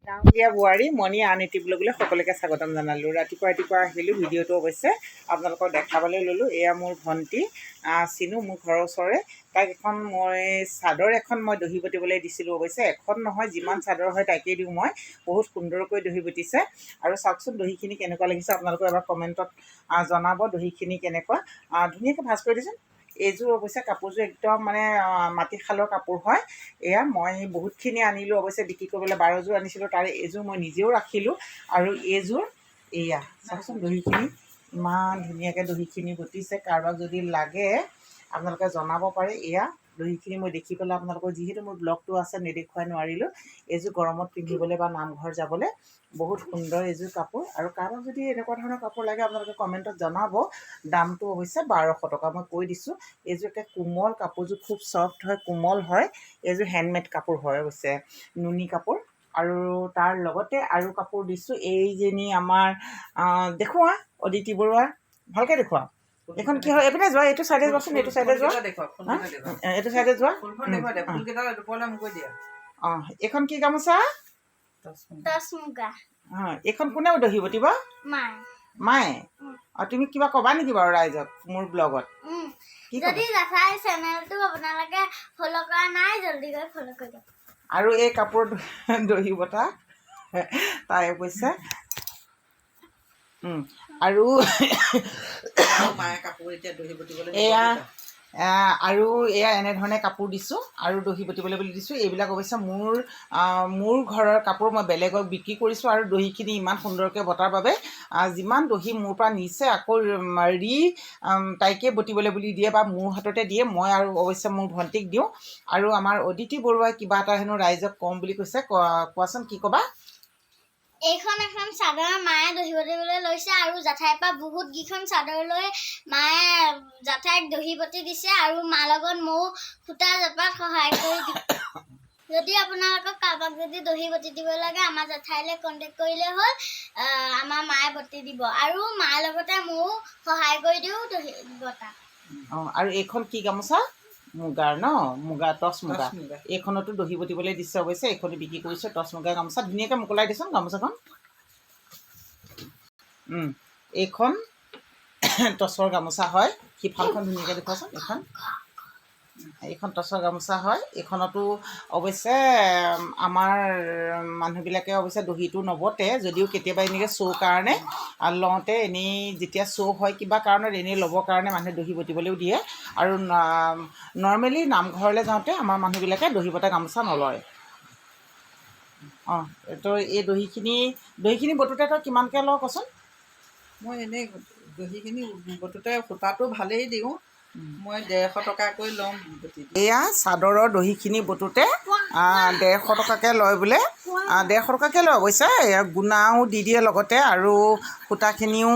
গাঁৱলীয়া বোৱাৰী মণি আন এটি ব্লগলৈ সকলোকে স্বাগতম জনালোঁ। ৰাতিপুৱা আহিলোঁ, ভিডিঅ'টো অৱশ্যে আপোনালোকক দেখাবলৈ ল'লোঁ। এয়া মোৰ ভণ্টি চিনু, মোৰ ঘৰৰ ওচৰৰে। তাইক মই চাদৰ এখন দহি বটিবলৈ দিছিলোঁ। অৱশ্যে এখন নহয়, যিমান চাদৰ হয় তাইকেই দিওঁ মই। বহুত সুন্দৰকৈ দহি বটিছে। আৰু চাওকচোন দহিখিনি কেনেকুৱা লাগিছে, আপোনালোকে এবাৰ কমেণ্টত জনাব দহিখিনি কেনেকুৱা। ধুনীয়াকৈ ভাঁজ কৰি দিছোঁ। এইযোৰ অৱশ্যে কাপোৰযোৰ একদম মাটিশালৰ কাপোৰ হয়। এয়া মই বহুতখিনি আনিলোঁ, অৱশ্যে বিক্ৰী কৰিবলৈ 12যোৰ আনিছিলোঁ। তাৰে এইযোৰ মই নিজেও ৰাখিলোঁ। আৰু এইযোৰ এয়া চাওকচোন, দহিখিনি ইমান ধুনীয়াকৈ দহিখিনি বটিছে। কাৰোবাক যদি লাগে আপোনালোকে জনাব পাৰে। এয়া দহিখিনি মই দেখি পেলাই আপোনালোকৰ, যিহেতু মোৰ ব্লগটো আছে নেদেখুৱাই নোৱাৰিলোঁ। এইযোৰ গৰমত পিন্ধিবলৈ বা নামঘৰ যাবলৈ বহুত সুন্দৰ এইযোৰ কাপোৰ। আৰু কাৰোবাক যদি এনেকুৱা ধৰণৰ কাপোৰ লাগে আপোনালোকে কমেণ্টত জনাব। দামটো অৱশ্যে 1200 টকা মই কৈ দিছোঁ। এইযোৰ একে কোমল কাপোৰযোৰ, খুব ছফ্ট হয়, কোমল হয়। এইযোৰ হেণ্ডমেড কাপোৰ হয় অৱশ্যে, নুনি কাপোৰ। আৰু তাৰ লগতে আৰু কাপোৰ দিছোঁ। এইজনী আমাৰ দেখুওৱা অদিতি বৰুৱা, ভালকৈ দেখুওৱা। এইখন কি হয়, এইপিনে যোৱা, এইটো চাইডে যোৱাচোন, এইটো চাইডে যোৱা, এইটো চাইডে যোৱা। অঁ, এইখন কি গামোচা? এইখন কোনেও দহি বটিব? মায়ে। তুমি কিবা ক'বা নেকি বাৰু ৰাইজক মোৰ ব্লগত? যদি চেনেলটো আপোনালোকে ফ'ল' কৰা নাই, জলদি গৈ ফ'ল' কৰি দিয়ক। আৰু এই কাপোৰ দহি বটা তাই অৱশ্যে। আৰু মায়ে কাপোৰ এতিয়া দহি বটিবলৈ এয়া আৰু এয়া এনেধৰণে কাপোৰ দিছোঁ আৰু দহি বটিবলৈ বুলি দিছোঁ। এইবিলাক অৱশ্যে মোৰ ঘৰৰ কাপোৰ। মই বেলেগক বিক্ৰী কৰিছোঁ। আৰু দহিখিনি ইমান সুন্দৰকৈ বটাৰ বাবে যিমান দহি মোৰ পৰা নিছে আকৌ তাইকে বটিবলৈ বুলি দিয়ে বা মোৰ হাততে দিয়ে। মই আৰু অৱশ্যে মোৰ ভণ্টিক দিওঁ। আৰু আমাৰ অদিতি বৰুৱাই কিবা এটা হেনো ৰাইজক ক'ম বুলি কৈছে। কোৱাচোন কি ক'বা? এখন চাদৰ মায়ে দহি বটিবলৈ লৈছে। আৰু জেঠাইৰ পৰা বহুতকেইখন চাদৰ লৈ মায়ে জেঠাইক দহি বটি দিছে। আৰু মাৰ লগত ময়ো সূতা জপাত সহায় কৰি দিওঁ। যদি আপোনালোকক কাৰোবাক যদি দহি বটি দিব লাগে, আমাৰ জেঠাইলৈ কণ্টেক্ট কৰিলে হ'ল। আমাৰ মায়ে বটি দিব। আৰু মাৰ লগতে ময়ো সহায় কৰি দিওঁ দহি বটা। অঁ, আৰু এইখন কি গামোচা? মুগাৰ ন, মুগা, টচ মুগা। এইখনতো দহি বটিবলৈ দিছে অৱশ্যে। এইখনো বিক্ৰী কৰিছে, টচ মুগা গামোচা। ধুনীয়াকৈ মোকলাই দিছোন গামোচাখন। এইখন টচৰ গামোচা হয়। সিফালখন ধুনীয়াকৈ দেখুৱাচোন। এইখন টচৰ গামোচা হয়। এইখনতো অৱশ্যে আমাৰ মানুহবিলাকে অৱশ্যে দহিটো নবটে, যদিও কেতিয়াবা এনেকৈ শ্ব' কাৰণে লওঁতে এনেই যেতিয়া শ্ব' হয় কিবা কাৰণত এনেই ল'বৰ কাৰণে মানুহে দহি বটিবলৈও দিয়ে। আৰু নৰ্মেলি নামঘৰলৈ যাওঁতে আমাৰ মানুহবিলাকে দহি বটা গামোচা নলয়। অঁ, তো এই দহিখিনি বটোতে তই কিমানকৈ লওঁ কচোন? মই এনেই দহিখিনি বটোতে সূতাটো ভালেই দিওঁ। মই 150 টকাকৈ লওঁ। এয়া চাদৰৰ দহিখিনি বটোতে 150 টকাকৈ লয় বোলে। 150 টকাকৈ লয় অৱশ্যে। গুণাও দি দিয়ে লগতে, আৰু সূতাখিনিও